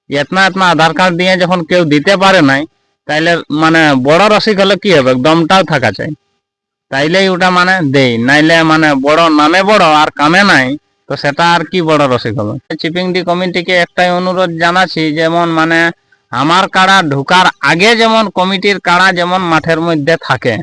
এতনা এতনা আধার card দিয়ে যখন কেউ দিতে পারে নাই, তাইলে মানে বড় রসিক হলে কি হবে, দমটাও থাকা চাই, তাইলেই ওটা মানে দেই, নাইলে মানে বড় নামে বড় আর কামে নাই, তো সেটা আর কি বড় রসিক হবে। চিপিংডি কমিটিকে একটাই অনুরোধ জানাচ্ছি, যেমন মানে আমার কাড়া ঢুকার আগে যেমন কমিটির কাড়া যেমন মাঠের মধ্যে থাকে।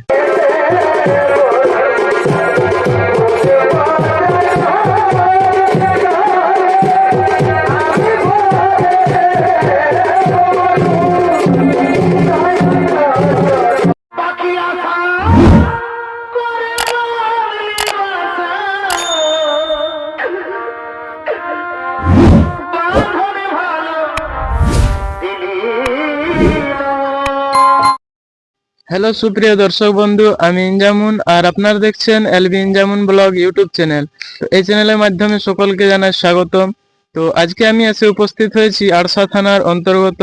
হ্যালো সুপ্রিয় দর্শক বন্ধু, আমি ইনজামুন আর আপনারা দেখছেন এলবি ইনজামুন ব্লগ ইউটিউব চ্যানেল। তো এই চ্যানেলের মাধ্যমে সকলকে জানাই স্বাগতম। তো আজকে আমি এসে উপস্থিত হয়েছি আড়সা থানার অন্তর্গত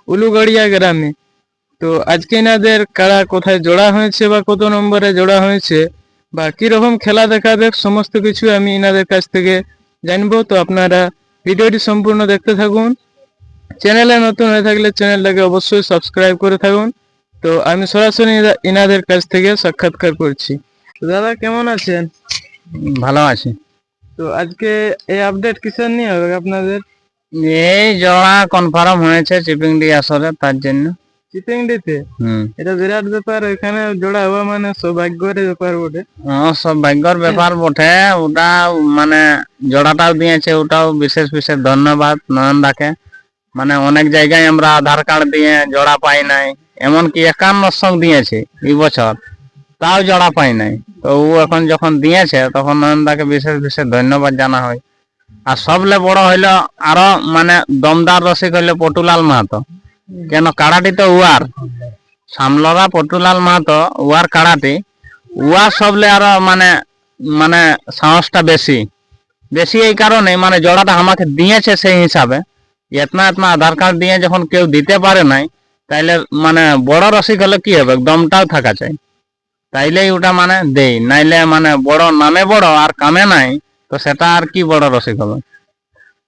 উলুগড়িয়া গ্রামে। তো আজকে এনাদের কারা কোথায় জোড়া হয়েছে বা কত নম্বরে জোড়া হয়েছে বা কিরকম খেলা দেখাবে, সমস্ত কিছু আমি এনাদের কাছ থেকে জানবো। তো আপনারা ভিডিওটি সম্পূর্ণ দেখতে থাকুন। চ্যানেলে নতুন হয়ে থাকলে চ্যানেলটাকে অবশ্যই সাবস্ক্রাইব করে থাকুন। তো আমি সরাসরি ইনাদের কাছ থেকে সাক্ষাৎকার করছি। তো দাদা কেমন আছেন? ভালো আছে। তো আজকে এই আপডেট কিসের নিয়ে হবে আপনাদের? এই জোড়া কনফার্ম হয়েছে চিপিংডি আসরে, তার জন্য। চিপিংডিতে? এটা বিরাট ব্যাপার, এখানে জোড়া হওয়া মানে সৌভাগ্যের ব্যাপার বটে। সৌভাগ্যের ব্যাপার বটে ওটা, মানে জোড়াটাও দিয়েছে, ওটাও বিশেষ বিশেষ ধন্যবাদ নয়নদাকে। মানে অনেক জায়গায় আমরা আধার কার্ড দিয়ে জোড়া পাই নাই, এমনকি 51 দিয়েছে এই বছর, তাও জোড়া পাই নাই। তো ও এখন যখন দিয়েছে তখন নয়নদাকে বিশেষ বিশেষ ধন্যবাদ জানা হয়। আর সবলে বড় হইলো আরো মানে দমদার রসিক হইলো পটুলাল মাহাতো। কেন কাড়াটি তো উয়ার সামলরা পটুলাল মাহাতো, উয়ার কাড়াটি, উয়ার সবলে আরো মানে মানে সাহসটা বেশি বেশি এই কারণে মানে জোড়াটা আমাকে দিয়েছে সেই হিসাবে। এতনা এতনা আধার কার্ড দিয়ে যখন কেউ দিতে পারে নাই, তাইলে মানে বড় রসিক হলে কি হবে, দমটাও থাকা চাই, তাইলেই ওটা মানে দেই, নাইলে মানে বড় নামে বড় আর কামে নাই, তো সেটা আর কি বড় রসিক হবে।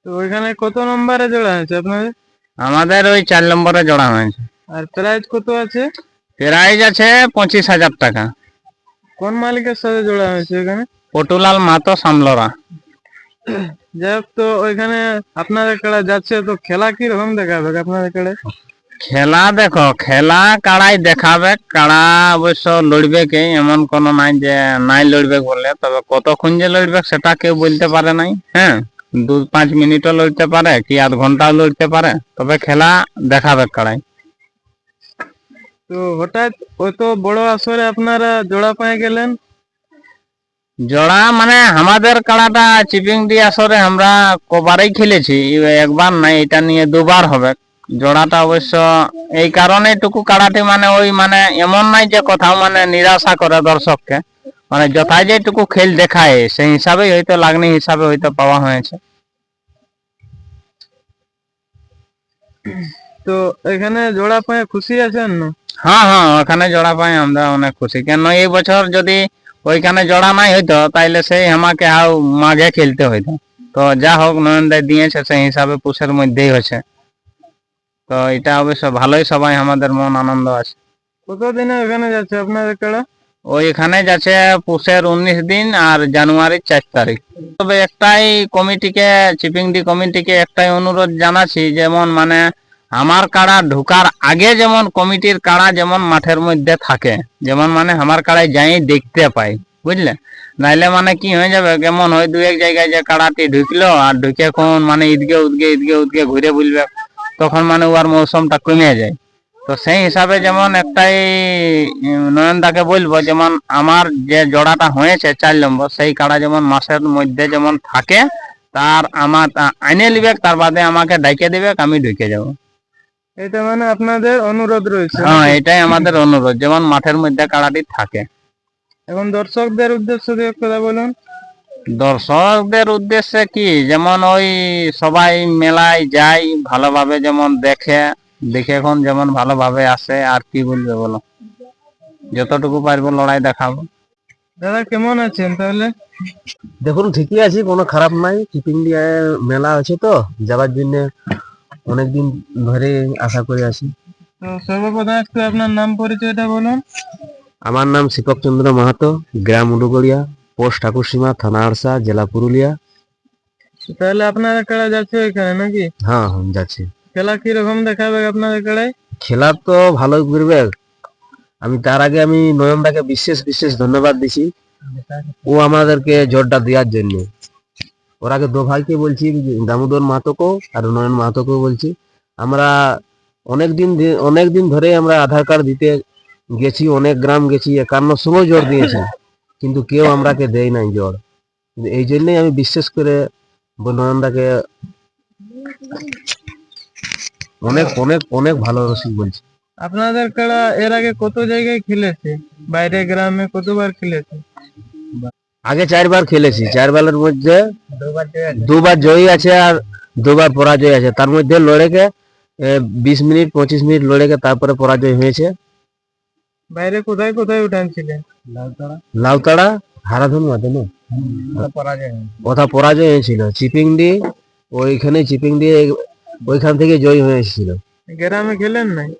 তো ওইখানে কত নম্বরে জোড়া হয়েছে আপনাদের? আমাদের ওই 4 নম্বরে জোড়া হয়েছে। আর প্রাইজ কত আছে? প্রাইজ আছে 25,000 টাকা। কোন মালিকের সাথে জোড়া হয়েছে এখানে? পটুলাল মাহাতো সামলরা। যাই হোক, তো ওইখানে আপনাদের কাড়া যাচ্ছে, তো খেলা কি রকম দেখাবে আপনাদের কাড়ে? খেলা দেখো, খেলা কাড়াই দেখাবে, কাড়া অবশ্য লড়বে কে, এমন কোনো নাই যে নাই লড়বে বলে, তবে কতক্ষণ যে লড়বে সেটা কেউ বলতে পারে নাই। হ্যাঁ, 2-5 মিনিটও লড়তে পারে, কি আধ ঘন্টাও লড়তে পারে, তবে খেলা দেখাবে কাড়াই। তো হঠাৎ অত বড় আসরে আপনারা জোড়া পেয়ে গেলেন? জোড়া মানে আমাদের কাড়াটা চিপিংডি আসরে আমরা কবারই খেলেছি, একবার নাই, এটা নিয়ে 2বার হবে। জোড়াটা অবশ্য এই কারণে টুকু কাড়াটি মানে ওই মানে এমন নাই যে কোথাও মানে নিরাশা করে দর্শককে, মানে যথায় যেটুকু খেল দেখায় সেই হিসাবে হয়তো লাগনি হিসাবে হয়তো পাওয়া হয়েছে। তো এখানে জোড়া পেয়ে খুশি আছেন না? হ্যাঁ হ্যাঁ, ওখানে জোড়া পাই আমরা অনেক খুশি। কেন এই বছর যদি ওইখানে জোড়া নাই হইতো, তাইলে সেই আমাকে আও মাঝে খেলতে হইতো। তো যা হোক, নয়নদাই দিয়েছে সেই হিসাবে পুষের মধ্যেই হয়েছে। তো এটা অবশ্য ভালোই, সবাই আমাদের মন আনন্দ আছে। কতদিনে ওখানে যাচ্ছে আপনাদের কাড়া? ওইখানে যাচ্ছে পুষের 19 দিন আর জানুয়ারির 4 তারিখ। তবে একটাই কমিটিকে, চিপিংডি কমিটিকে একটাই অনুরোধ জানাচ্ছি, যেমন মানে আমার কাড়া ঢুকার আগে যেমন কমিটির কাড়া যেমন মাঠের মধ্যে থাকে, যেমন মানে আমার কাড়ায় যাই দেখতে পাই, বুঝলে। নাইলে মানে কি হয়ে যাবে, কেমন হয় 2-1 জায়গায় যে কাড়াটি ঢুকলো আর ঢুকে কোন মানে ঈদগে উদগে ঈদগে উদগে ঘুরে বুঝবে, তখন মানে ওর মৌসুমটা কমে যায়। তো সেই হিসাবে যেমন একটাই নয়নদাকে বলবো, যেমন আমার যে জোড়াটা হয়েছে 4 নম্বর, সেই কাড়া যেমন মাসের মধ্যে যেমন থাকে, তার আমার আইনে লিবে, তার বাদে আমাকে ডাইকে দিবে, আমি ঢুকে যাব। এটা মানে আপনাদের অনুরোধ রয়েছে? হ্যাঁ, এটাই আমাদের অনুরোধ, যেমন মাঠের মধ্যে কাড়াটি থাকে। এখন দর্শকদের উদ্দেশ্যে দিয়ে কথা বলুন। দর্শকদের উদ্দেশ্যে কি, যেমন ওই সবাই মেলায় যায় ভালোভাবে, যেমন দেখে দেখে এখন যেমন ভালোভাবে আসে, আর কি বলবে বলো, যতটুকু পারবো লড়াই দেখাবো। দাদা কেমন আছেন তাহলে? দেখুন ঠিকই আছি, কোনো খারাপ নাই। চিপিংডিয়ায় মেলা আছে তো যাবার জন্য অনেকদিন ধরে আশা করে আছি। তো সর্বপ্রথম একটু আপনার নাম পরিচয়টা বলুন। আমার নাম শিপক চন্দ্র মাহাতো, গ্রাম উডুগড়িয়া, পোস্ট ঠাকুরসীমা, থানা আরসা, জেলা পুরুলিয়া। তাহলে আপনারা কাড়া যাচ্ছে এখানে নাকি? হ্যাঁ হ্যাঁ যাচ্ছি। খেলা কি রকম দেখাবে আপনাদের কাড়ায়? খেলা তো ভালোই করবে। তার আগে আমি নয়নদাকে বিশেষ বিশেষ ধন্যবাদ দিছি, ও আমাদেরকে জোরটা দেওয়ার জন্য। ওর আগে দো ভাইকে বলছি, দামোদর মাহাতোকেও আর নয়ন মাহাতোকেও বলছি। আমরা অনেকদিন ধরে আমরা আধার কার্ড দিতে গেছি, অনেক গ্রাম গেছি, 51 সময় জোর দিয়েছি, কিন্তু কেউ আমরাকে দেয় নাই জোর। এই জন্যই আমি বিশেষ করে নয়নদাকে অনেক অনেক অনেক ভালো রসিক বলছি। আপনাদের কাড়া এর আগে কত জায়গায় খেলেছে? বাইরে গ্রামে কতবার খেলেছে? আগে 4 বার খেলেছি, 4 বারের মধ্যে 2 বার জয়ী আছে আর 2 বার পরাজয় আছে। তার মধ্যে লড়েকে 20 মিনিট 25 মিনিট লড়েকে তারপরে পরাজয় হয়েছে। বাইরে কোথায় কোথায় উঠানছিলেন? লাউতাড়া, হারাধন মাধ্যমে কথা পরাজয় হয়েছিল। চিপিংডি, ওইখান থেকে জয়ী হয়েছিল। গ্রামে খেলেন নাই?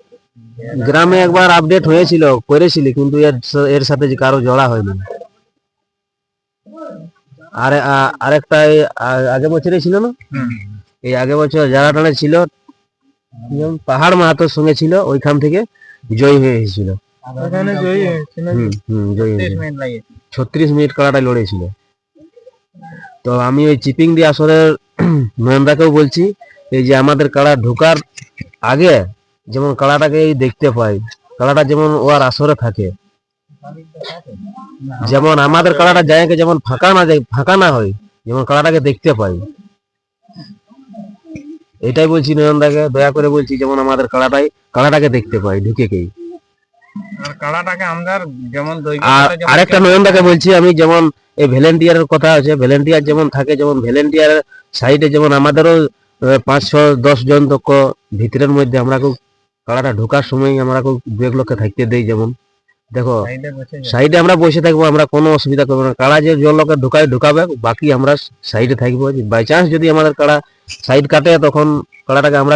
গ্রামে একবার আপডেট করেছিল, কিন্তু এর সাথে যে কারো জড়া হয়নি। আর আরেকটা আগে বছরে ছিল না, এই আগে বছর যারা টানে ছিল পাহাড় মাহাতোর সঙ্গে ছিল, ওইখান থেকে জয়ী হয়ে এসেছিল। ওখানে জয়ী হয়েছে নাকি? জয়ী 36 মিনিট কাড়াটা লড়েছিল। তো আমি ওই চিপিংডি আসরের নয়নদাকেও বলছি, এই যে আমাদের কাড়া ঢোকার আগে যেমন কাড়াটাকে দেখতে পাই, কাড়াটা যেমন ওর আসরে থাকে, যেমন আমাদের কাড়াটা জায়গাকে যেমন ফাঁকা না হয়, যেমন কাড়াটাকে দেখতে পাই। এটাই বলছি নয়নদাকে, দয়া করে বলছি, যেমন আমাদের কাড়াটাকে দেখতে পাই ঢুকেকেই। আর আরেকটা নয়নদাকে বলছি আমি, যেমন এই ভলেন্টিয়ারের কথা আছে, ভলেন্টিয়ার যেমন থাকে, যেমন ভলেন্টিয়ারের সাইডে যেমন আমাদেরও 5-6-10 জন তক ভিতরের মধ্যে আমরা কাড়াটা ঢোকার সময় আমরা 2 লোককে থাকতে দেই। যেমন দেখো সাইডে আমরা বসে থাকবো, আমরা কোনো অসুবিধা করবো না। কাড়া যে লোকে ঢুকাবে, বাকি আমরা সাইডে থাকবো। বাই চান্স যদি আমাদের কাড়া সাইড কাটে, তখন কাড়াটাকে আমরা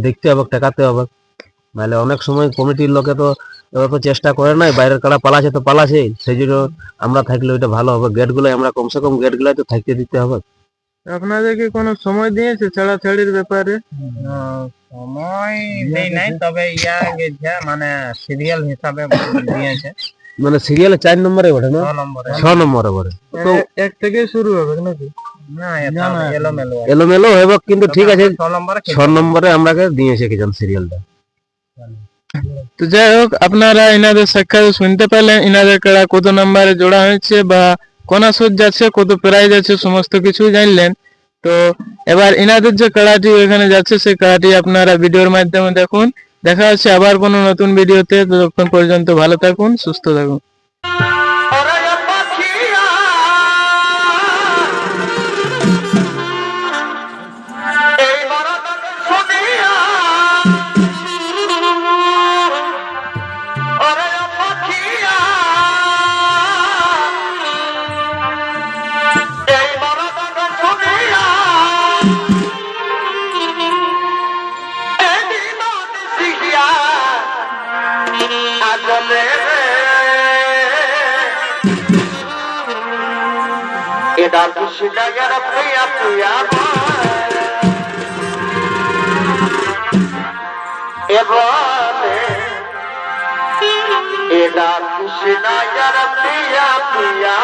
দেখতে হবে, টেকাতে হবে। নাহলে অনেক সময় কমিটির লোকে তো চেষ্টা করে নাই, বাইরের কাড়া পালাছে তো পালাছে, সেই জন্য আমরা থাকলে ওইটা ভালো হবে। গেটগুলো আমরা কমসে কম গেটগুলো তো থাকতে দিতে হবে। আপনাদেরকে কোনো সময় দিয়েছে ছাড়াছাড়ির ব্যাপারে? সময় দেই নাই, তবে মানে সিরিয়াল হিসাবে দিয়েছে। মানে সিরিয়ালে 4 নম্বরে ওঠে না, 6 নম্বরে ওঠে, তো 1 থেকে শুরু হবে নাকি? না, এলোমেলো হবে, কিন্তু ঠিক আছে 6 নম্বরে আমরাকে দিয়েছে কিজন সিরিয়ালটা। তো যাই হোক, আপনারা ইনাদের সাক্ষাৎ শুনতে পেলেন, ইনাদের কাড়া কত নম্বরে জোড়া হয়েছে বা কোন আসর যাচ্ছে, কত প্রাইজ আছে, সমস্ত কিছু জানলেন। তো এবার ইনাদের যে কাড়াটি এখানে যাচ্ছে, সেই কাড়াটি আপনারা ভিডিওর মাধ্যমে দেখুন। দেখা হচ্ছে আবার কোনো নতুন ভিডিওতে। ততক্ষণ পর্যন্ত ভালো থাকুন, সুস্থ থাকুন। Eda kishina yara priya priya ebane Eda kishina yara priya priya